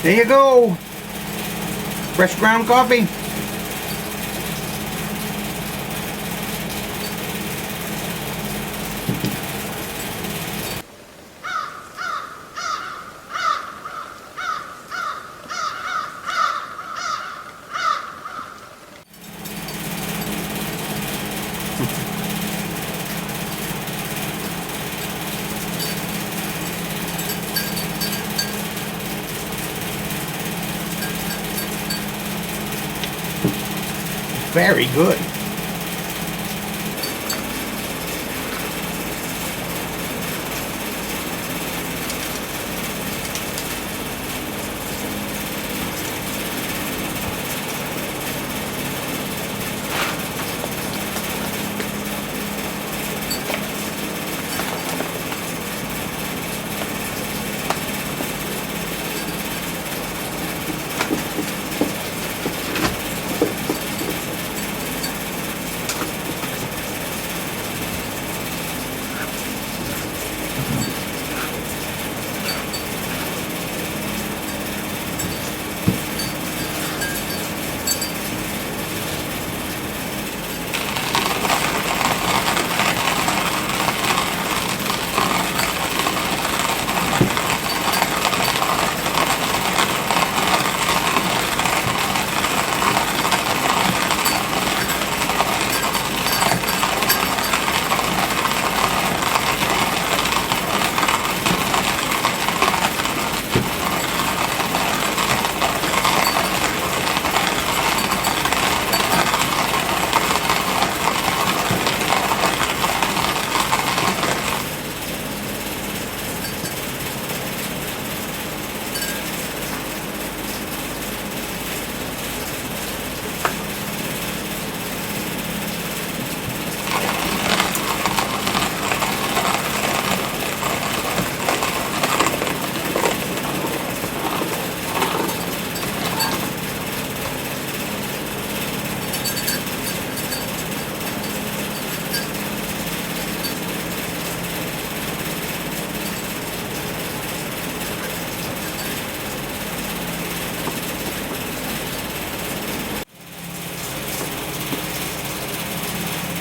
There you go. Fresh ground coffee. Very good.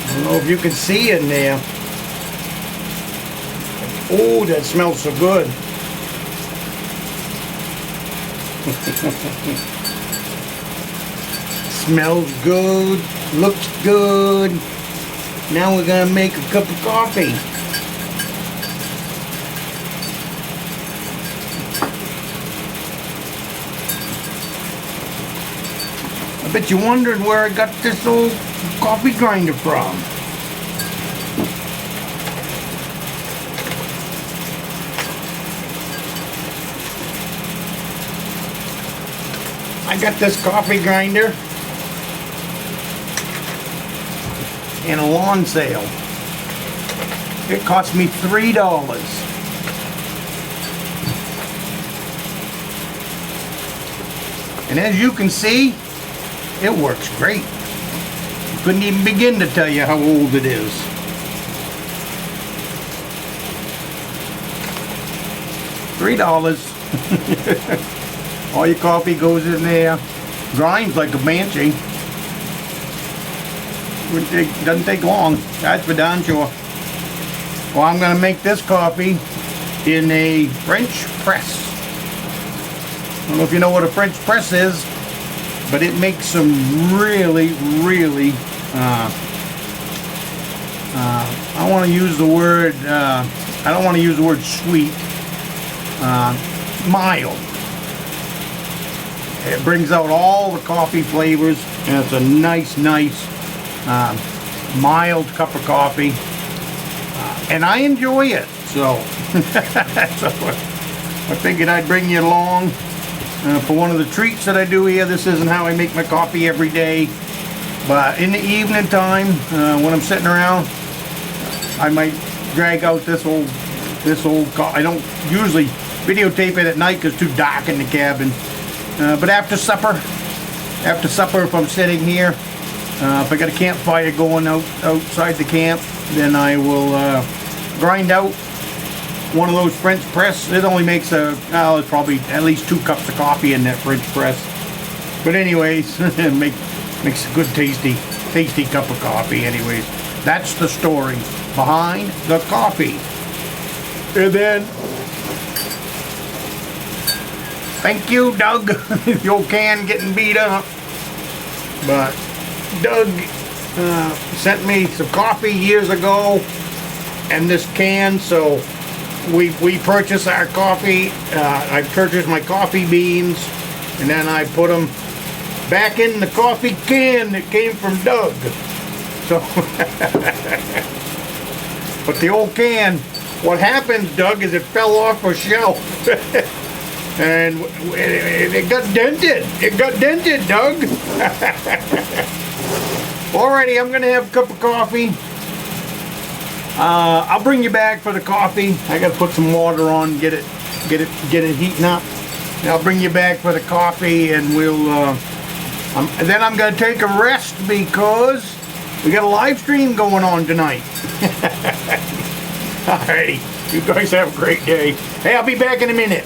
I don't know if you can see in there. Oh, that smells so good. Smells good, looks good. Now we're gonna make a cup of coffee. I bet you're wondering where I got this old coffee grinder from. I got this coffee grinder in a lawn sale. It cost me $3. And as you can see, it works great. Couldn't even begin to tell you how old it is. $3. All your coffee goes in there. Grinds like a banshee. Doesn't take long. That's for darn sure. Well, I'm going to make this coffee in a French press. I don't know if you know what a French press is, but it makes some really, really, I want to use the word, I don't want to use the word sweet, mild. It brings out all the coffee flavors, and it's a nice, mild cup of coffee, and I enjoy it, so, so I figured I'd bring you along for one of the treats that I do here. This isn't how I make my coffee every day, but in the evening time, when I'm sitting around, I might drag out this old I don't usually videotape it at night because it's too dark in the cabin. But after supper, if I'm sitting here, if I got a campfire going outside the camp, then I will grind out one of those French press. It only makes it's probably at least 2 cups of coffee in that French press. But anyways, makes a good tasty cup of coffee. Anyways, that's the story behind the coffee. And then, thank you, Doug. The old can getting beat up. But Doug sent me some coffee years ago, and this can, so we purchased our coffee. I purchased my coffee beans, and then I put them back in the coffee can that came from Doug. So, but the old can, what happened, Doug, is it fell off a shelf. And it got dented. It got dented, Doug. Alrighty, I'm gonna have a cup of coffee. I'll bring you back for the coffee. I gotta put some water on, get it heating up. And I'll bring you back for the coffee, and then I'm gonna take a rest because we got a live stream going on tonight. Alrighty, you guys have a great day. Hey, I'll be back in a minute.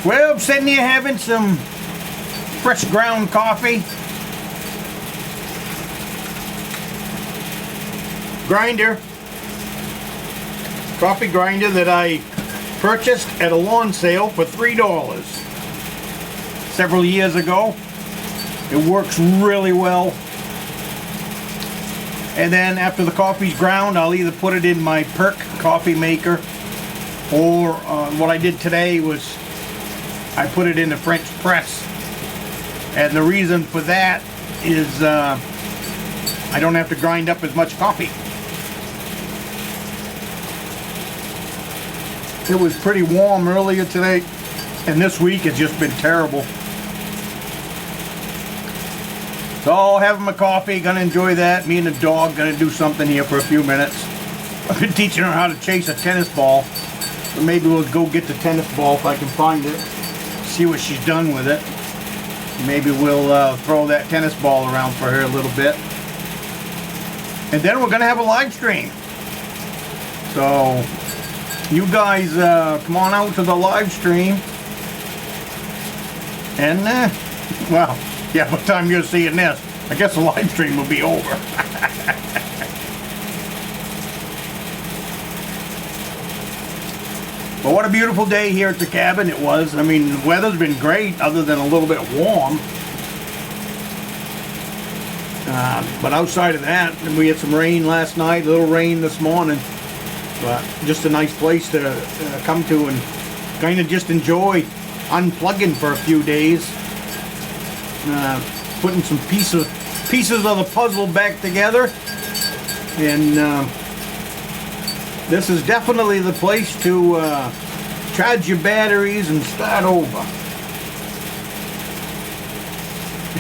Well, I'm sitting here having some fresh ground coffee. Grinder. Coffee grinder that I purchased at a lawn sale for $3 several years ago. It works really well. And then after the coffee's ground, I'll either put it in my Perk coffee maker, or what I did today was I put it in the French press. And the reason for that is I don't have to grind up as much coffee. It was pretty warm earlier today, and this week it's just been terrible. So having my coffee, gonna enjoy that. Me and the dog gonna do something here for a few minutes. I've been teaching her how to chase a tennis ball. So maybe we'll go get the tennis ball if I can find it. See what she's done with it. Maybe we'll throw that tennis ball around for her a little bit. And then we're gonna have a live stream. So you guys come on out to the live stream. And well, yeah, by the time you're seeing this, I guess the live stream will be over. But what a beautiful day here at the cabin it was. I mean, the weather's been great other than a little bit warm. But outside of that, we had some rain last night, a little rain this morning. But just a nice place to come to and kind of just enjoy unplugging for a few days. Putting some pieces of the puzzle back together. And this is definitely the place to charge your batteries and start over.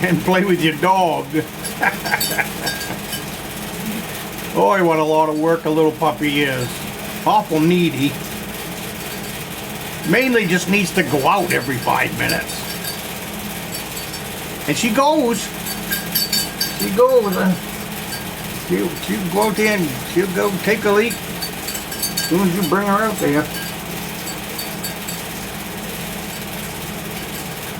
And play with your dog. Boy, what a lot of work a little puppy is. Awful needy. Mainly just needs to go out every 5 minutes. And she goes. She'll go out there and she'll go take a leak as soon as you bring her out there.